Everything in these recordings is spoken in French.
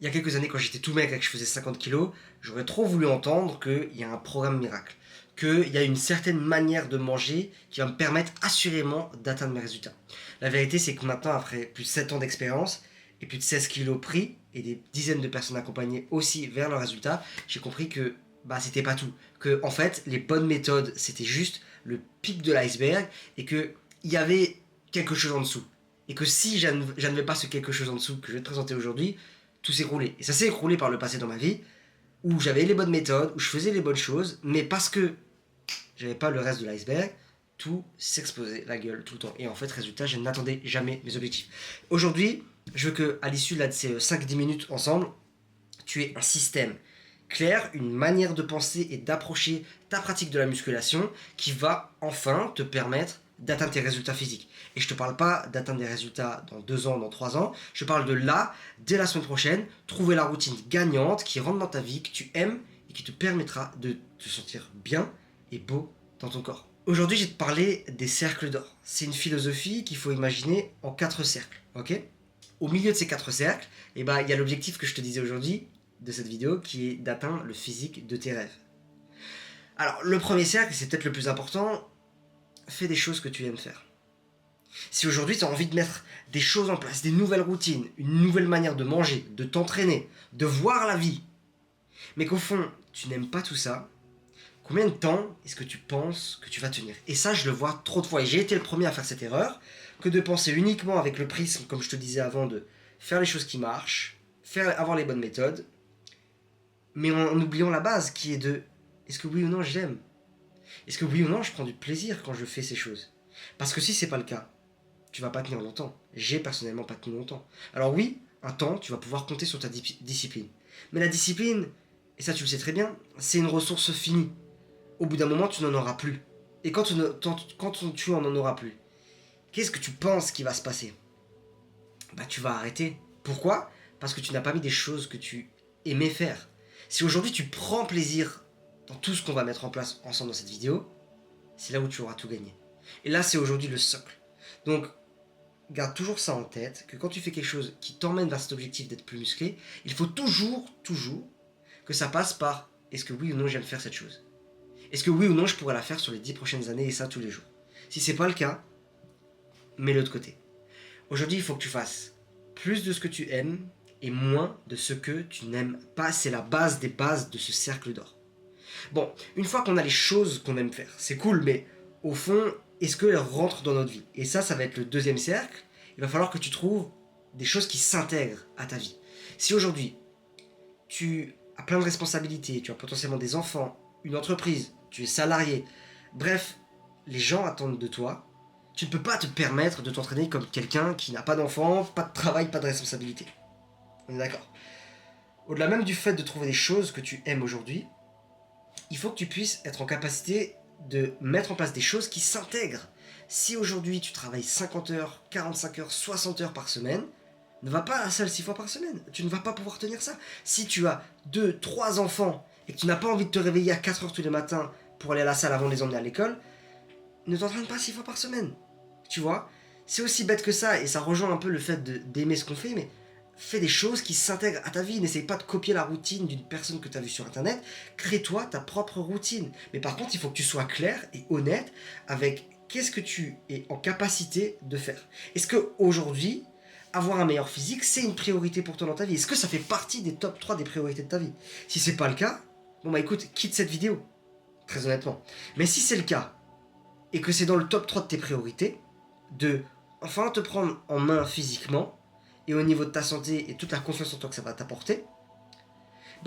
Il y a quelques années, quand j'étais tout maigre et que je faisais 50 kilos, j'aurais trop voulu entendre qu'il y a un programme miracle, qu'il y a une certaine manière de manger qui va me permettre assurément d'atteindre mes résultats. La vérité, c'est que maintenant, après plus de 7 ans d'expérience et plus de 16 kilos pris et des dizaines de personnes accompagnées aussi vers leurs résultats, j'ai compris que c'était pas tout. Que en fait, les bonnes méthodes, c'était juste le pic de l'iceberg et qu'il y avait quelque chose en dessous. Et que si j'avais pas ce quelque chose en dessous que je vais te présenter aujourd'hui, tout s'est écroulé. Et ça s'est écroulé par le passé dans ma vie, où j'avais les bonnes méthodes, où je faisais les bonnes choses, mais parce que j'avais pas le reste de l'iceberg, tout s'explosait la gueule tout le temps. Et en fait, résultat, je n'attendais jamais mes objectifs. Aujourd'hui, je veux que, à l'issue là, de ces 5-10 minutes ensemble, tu aies un système clair, une manière de penser et d'approcher ta pratique de la musculation qui va enfin te permettre d'atteindre tes résultats physiques. Et je te parle pas d'atteindre des résultats dans 2 ans, dans 3 ans, je parle de là, dès la semaine prochaine, trouver la routine gagnante qui rentre dans ta vie, que tu aimes et qui te permettra de te sentir bien et beau dans ton corps. Aujourd'hui, je vais te parler des cercles d'or. C'est une philosophie qu'il faut imaginer en 4 cercles, ok? Au milieu de ces 4 cercles, il y a l'objectif que je te disais aujourd'hui de cette vidéo qui est d'atteindre le physique de tes rêves. Alors, le premier cercle, c'est peut-être le plus important, fais des choses que tu aimes faire. Si aujourd'hui tu as envie de mettre des choses en place, des nouvelles routines, une nouvelle manière de manger, de t'entraîner, de voir la vie, mais qu'au fond tu n'aimes pas tout ça, combien de temps est-ce que tu penses que tu vas tenir? Et ça, je le vois trop de fois, et j'ai été le premier à faire cette erreur, que de penser uniquement avec le prisme, comme je te disais avant, de faire les choses qui marchent, avoir les bonnes méthodes, mais en oubliant la base qui est de est-ce que oui ou non je l'aime? Est-ce que oui ou non je prends du plaisir quand je fais ces choses? Parce que si c'est pas le cas, tu vas pas tenir longtemps. J'ai personnellement pas tenu longtemps. Alors oui, un temps, tu vas pouvoir compter sur ta discipline. Mais la discipline, et ça tu le sais très bien, c'est une ressource finie. Au bout d'un moment, tu n'en auras plus. Et quand tu en auras plus, qu'est-ce que tu penses qui va se passer? Tu vas arrêter. Pourquoi? Parce que tu n'as pas mis des choses que tu aimais faire. Si aujourd'hui tu prends plaisir dans tout ce qu'on va mettre en place ensemble dans cette vidéo, c'est là où tu auras tout gagné. Et là, c'est aujourd'hui le socle. Donc, garde toujours ça en tête, que quand tu fais quelque chose qui t'emmène vers cet objectif d'être plus musclé, il faut toujours que ça passe par est-ce que oui ou non j'aime faire cette chose? Est-ce que oui ou non je pourrais la faire sur les 10 prochaines années et ça tous les jours? Si c'est pas le cas, mets-le de côté. Aujourd'hui, il faut que tu fasses plus de ce que tu aimes et moins de ce que tu n'aimes pas. C'est la base des bases de ce cercle d'or. Bon, une fois qu'on a les choses qu'on aime faire, c'est cool, mais au fond, est-ce qu'elles rentrent dans notre vie? Et ça va être le deuxième cercle. Il va falloir que tu trouves des choses qui s'intègrent à ta vie. Si aujourd'hui, tu as plein de responsabilités, tu as potentiellement des enfants, une entreprise, tu es salarié, bref, les gens attendent de toi, tu ne peux pas te permettre de t'entraîner comme quelqu'un qui n'a pas d'enfants, pas de travail, pas de responsabilité. On est d'accord? Au-delà même du fait de trouver des choses que tu aimes aujourd'hui, il faut que tu puisses être en capacité de mettre en place des choses qui s'intègrent. Si aujourd'hui tu travailles 50 heures, 45 heures, 60 heures par semaine, ne va pas à la salle 6 fois par semaine. Tu ne vas pas pouvoir tenir ça. Si tu as 2, 3 enfants et que tu n'as pas envie de te réveiller à 4 heures tous les matins pour aller à la salle avant de les emmener à l'école, ne t'entraîne pas 6 fois par semaine. Tu vois? C'est aussi bête que ça et ça rejoint un peu le fait d'aimer ce qu'on fait, mais fais des choses qui s'intègrent à ta vie. N'essaye pas de copier la routine d'une personne que tu as vue sur internet. Crée-toi ta propre routine. Mais par contre, il faut que tu sois clair et honnête avec qu'est-ce que tu es en capacité de faire. Est-ce qu'aujourd'hui, avoir un meilleur physique, c'est une priorité pour toi dans ta vie? Est-ce que ça fait partie des top 3 des priorités de ta vie? Si c'est pas le cas, écoute, quitte cette vidéo. Très honnêtement. Mais si c'est le cas, et que c'est dans le top 3 de tes priorités, de enfin te prendre en main physiquement, et au niveau de ta santé et toute la confiance en toi que ça va t'apporter,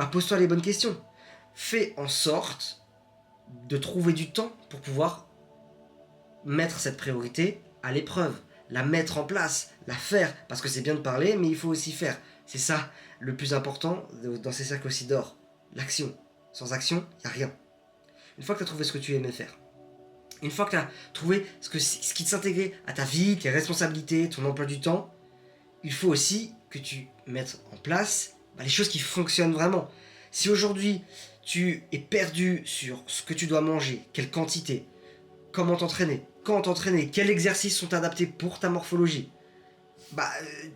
pose-toi les bonnes questions. Fais en sorte de trouver du temps pour pouvoir mettre cette priorité à l'épreuve, la mettre en place, la faire, parce que c'est bien de parler, mais il faut aussi faire. C'est ça le plus important dans ces cercles aussi d'or, l'action. Sans action, il n'y a rien. Une fois que tu as trouvé ce que tu aimais faire, une fois que tu as trouvé ce qui s'intégrait à ta vie, tes responsabilités, ton emploi du temps, il faut aussi que tu mettes en place les choses qui fonctionnent vraiment. Si aujourd'hui tu es perdu sur ce que tu dois manger, quelle quantité, comment t'entraîner, quand t'entraîner, quels exercices sont adaptés pour ta morphologie,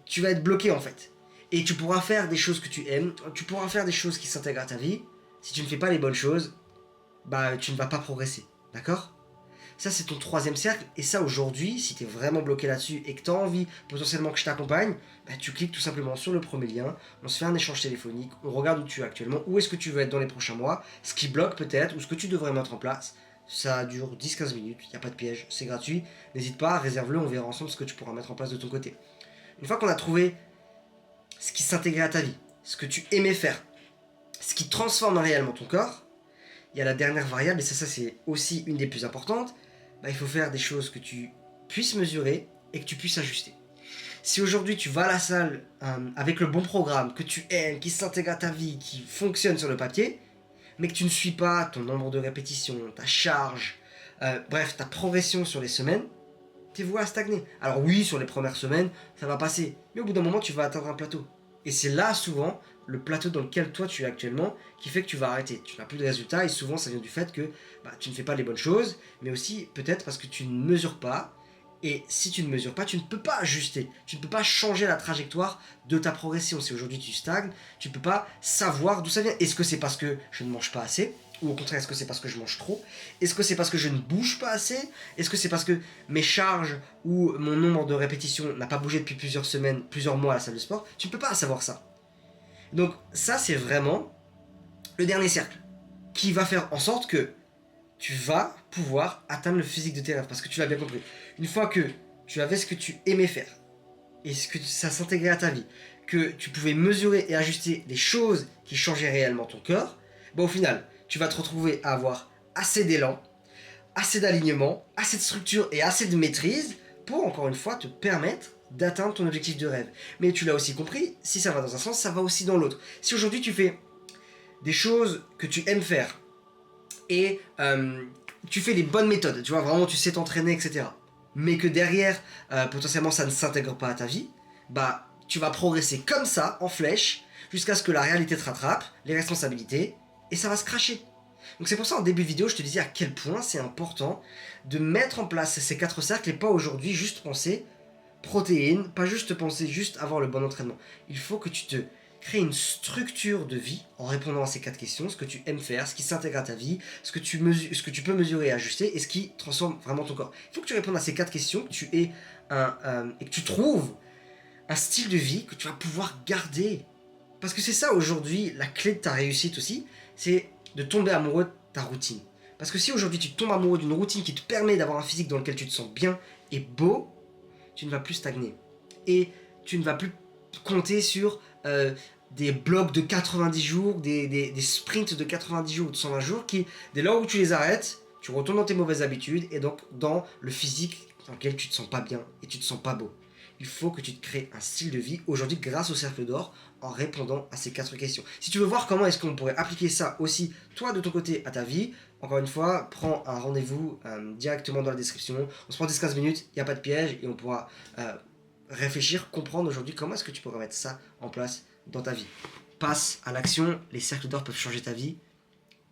tu vas être bloqué en fait. Et tu pourras faire des choses que tu aimes, tu pourras faire des choses qui s'intègrent à ta vie. Si tu ne fais pas les bonnes choses, bah tu ne vas pas progresser. D'accord? Ça, c'est ton troisième cercle. Et ça, aujourd'hui, si tu es vraiment bloqué là-dessus et que tu as envie potentiellement que je t'accompagne, bah, tu cliques tout simplement sur le premier lien. On se fait un échange téléphonique. On regarde où tu es actuellement. Où est-ce que tu veux être dans les prochains mois. Ce qui bloque peut-être ou ce que tu devrais mettre en place. Ça dure 10-15 minutes. Il n'y a pas de piège. C'est gratuit. N'hésite pas, réserve-le. On verra ensemble ce que tu pourras mettre en place de ton côté. Une fois qu'on a trouvé ce qui s'intégrait à ta vie, ce que tu aimais faire, ce qui transforme réellement ton corps, il y a la dernière variable, et ça c'est aussi une des plus importantes, bah, il faut faire des choses que tu puisses mesurer et que tu puisses ajuster. Si aujourd'hui tu vas à la salle avec le bon programme, que tu aimes, qui s'intègre à ta vie, qui fonctionne sur le papier, mais que tu ne suis pas ton nombre de répétitions, ta charge, bref, ta progression sur les semaines, t'es voué à stagner. Alors oui, sur les premières semaines, ça va passer, mais au bout d'un moment, tu vas atteindre un plateau. Et c'est là, souvent, le plateau dans lequel toi tu es actuellement, qui fait que tu vas arrêter. Tu n'as plus de résultats, et souvent, ça vient du fait que bah, tu ne fais pas les bonnes choses, mais aussi peut-être parce que tu ne mesures pas. Et si tu ne mesures pas, tu ne peux pas ajuster. Tu ne peux pas changer la trajectoire de ta progression. Si aujourd'hui tu stagnes, tu ne peux pas savoir d'où ça vient. Est-ce que c'est parce que je ne mange pas assez? Ou au contraire, est-ce que c'est parce que je mange trop? Est-ce que c'est parce que je ne bouge pas assez? Est-ce que c'est parce que mes charges ou mon nombre de répétitions n'a pas bougé depuis plusieurs semaines, plusieurs mois à la salle de sport? Tu ne peux pas savoir ça. Donc ça, c'est vraiment le dernier cercle qui va faire en sorte que tu vas pouvoir atteindre le physique de tes rêves. Parce que tu l'as bien compris. Une fois que tu avais ce que tu aimais faire, et ce que ça s'intégrait à ta vie, que tu pouvais mesurer et ajuster des choses qui changeaient réellement ton corps, bah au final, tu vas te retrouver à avoir assez d'élan, assez d'alignement, assez de structure et assez de maîtrise pour, encore une fois, te permettre d'atteindre ton objectif de rêve. Mais tu l'as aussi compris, si ça va dans un sens, ça va aussi dans l'autre. Si aujourd'hui tu fais des choses que tu aimes faire, et tu fais les bonnes méthodes, tu vois, vraiment tu sais t'entraîner, etc. Mais que derrière, potentiellement ça ne s'intègre pas à ta vie, bah tu vas progresser comme ça, en flèche, jusqu'à ce que la réalité te rattrape, les responsabilités, et ça va se cracher. Donc c'est pour ça en début de vidéo, je te disais à quel point c'est important de mettre en place ces 4 cercles et pas aujourd'hui juste penser protéines, pas juste penser juste avoir le bon entraînement. Il faut que tu te crées une structure de vie en répondant à ces 4 questions, ce que tu aimes faire, ce qui s'intègre à ta vie, ce que tu peux mesurer et ajuster et ce qui transforme vraiment ton corps. Il faut que tu répondes à ces 4 questions, que tu aies et que tu trouves un style de vie que tu vas pouvoir garder. Parce que c'est ça aujourd'hui, la clé de ta réussite aussi, c'est de tomber amoureux de ta routine. Parce que si aujourd'hui tu tombes amoureux d'une routine qui te permet d'avoir un physique dans lequel tu te sens bien et beau, tu ne vas plus stagner. Et tu ne vas plus compter sur des blocs de 90 jours, des sprints de 90 jours ou de 120 jours qui, dès lors où tu les arrêtes, tu retournes dans tes mauvaises habitudes et donc dans le physique dans lequel tu te sens pas bien et tu te sens pas beau. Il faut que tu te crées un style de vie aujourd'hui grâce au cercle d'or en répondant à ces 4 questions. Si tu veux voir comment est-ce qu'on pourrait appliquer ça aussi, toi de ton côté, à ta vie, encore une fois, prends un rendez-vous directement dans la description. On se prend 10-15 minutes, il n'y a pas de piège et on pourra réfléchir, comprendre aujourd'hui comment est-ce que tu pourrais mettre ça en place dans ta vie. Passe à l'action, les cercles d'or peuvent changer ta vie.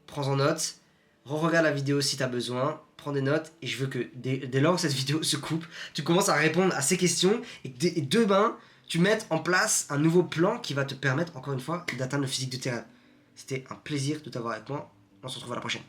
Prends-en note, re-regarde la vidéo si tu as besoin, prends des notes et je veux que dès lors que cette vidéo se coupe, tu commences à répondre à ces questions et que demain, tu mettes en place un nouveau plan qui va te permettre, encore une fois, d'atteindre le physique de tes rêves. C'était un plaisir de t'avoir avec moi. On se retrouve à la prochaine.